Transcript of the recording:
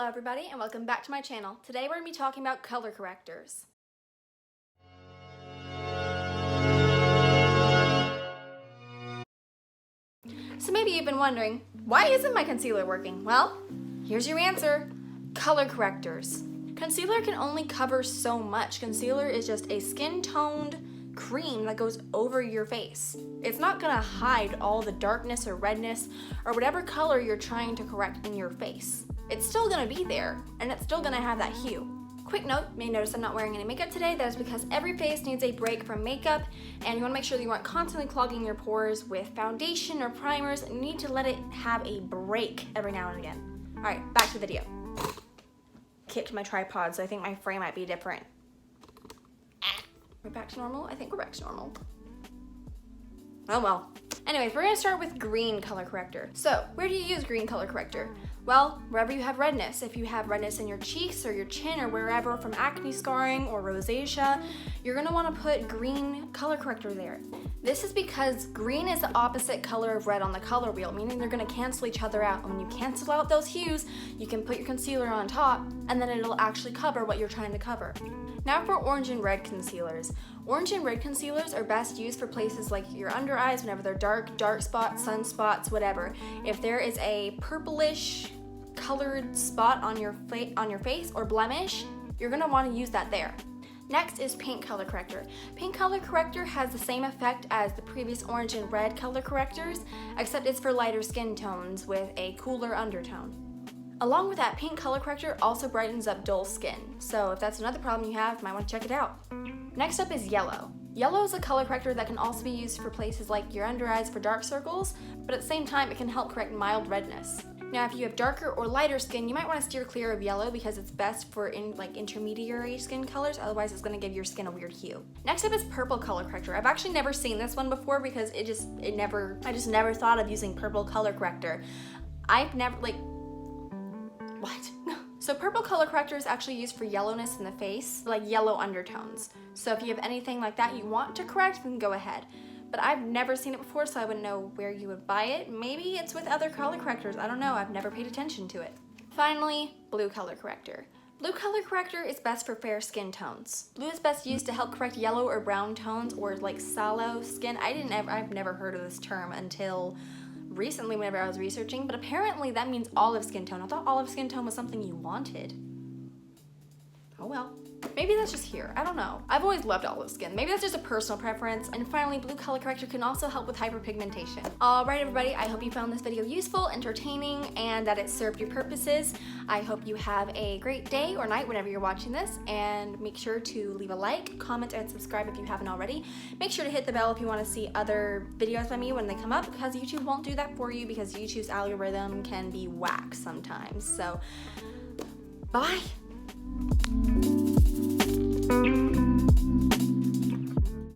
Hello everybody and welcome back to my channel. Today we're going to be talking about color correctors. So maybe you've been wondering, why isn't my concealer working? Well, here's your answer. Color correctors. Concealer can only cover so much. Concealer is just a skin-toned cream that goes over your face. It's not gonna hide all the darkness or redness or whatever color you're trying to correct in your face. It's still gonna be there and it's still gonna have that hue. Quick note, you may notice I'm not wearing any makeup today. That is because every face needs a break from makeup and you wanna make sure that you aren't constantly clogging your pores with foundation or primers. You need to let it have a break every now and again. All right, back to the video. Kicked my tripod, so I think my frame might be different. We're back to normal? I think we're back to normal. Oh well. Anyways, we're gonna start with green color corrector. So, where do you use green color corrector? Well, wherever you have redness. If you have redness in your cheeks or your chin or wherever from acne scarring or rosacea, you're gonna wanna put green color corrector there. This is because green is the opposite color of red on the color wheel, meaning they're gonna cancel each other out. And when you cancel out those hues, you can put your concealer on top and then it'll actually cover what you're trying to cover. Now for orange and red concealers. Orange and red concealers are best used for places like your under eyes whenever they're dark spots, sunspots, whatever. If there is a purplish colored spot on your face or blemish, you're gonna wanna use that there. Next is pink color corrector. Pink color corrector has the same effect as the previous orange and red color correctors, except it's for lighter skin tones with a cooler undertone. Along with that, pink color corrector also brightens up dull skin. So if that's another problem you have, you might want to check it out. Next up is yellow. Yellow is a color corrector that can also be used for places like your under eyes for dark circles, but at the same time, it can help correct mild redness. Now, if you have darker or lighter skin, you might want to steer clear of yellow because it's best for intermediary skin colors, otherwise it's going to give your skin a weird hue. Next up is purple color corrector. I've actually never seen this one before because I just never thought of using purple color corrector. What? So purple color corrector is actually used for yellowness in the face, like yellow undertones. So if you have anything like that you want to correct, then go ahead. But I've never seen it before, so I wouldn't know where you would buy it. Maybe it's with other color correctors. I don't know. I've never paid attention to it. Finally, blue color corrector. Blue color corrector is best for fair skin tones. Blue is best used to help correct yellow or brown tones or like sallow skin. I've never heard of this term until recently whenever I was researching, but apparently that means olive skin tone. I thought olive skin tone was something you wanted. Oh well. Maybe that's just here. I don't know. I've always loved olive skin. Maybe that's just a personal preference. And finally, blue color corrector can also help with hyperpigmentation. Alright everybody, I hope you found this video useful, entertaining, and that it served your purposes. I hope you have a great day or night whenever you're watching this, and make sure to leave a like, comment, and subscribe if you haven't already. Make sure to hit the bell if you want to see other videos by me when they come up, because YouTube won't do that for you because YouTube's algorithm can be whack sometimes. So, bye!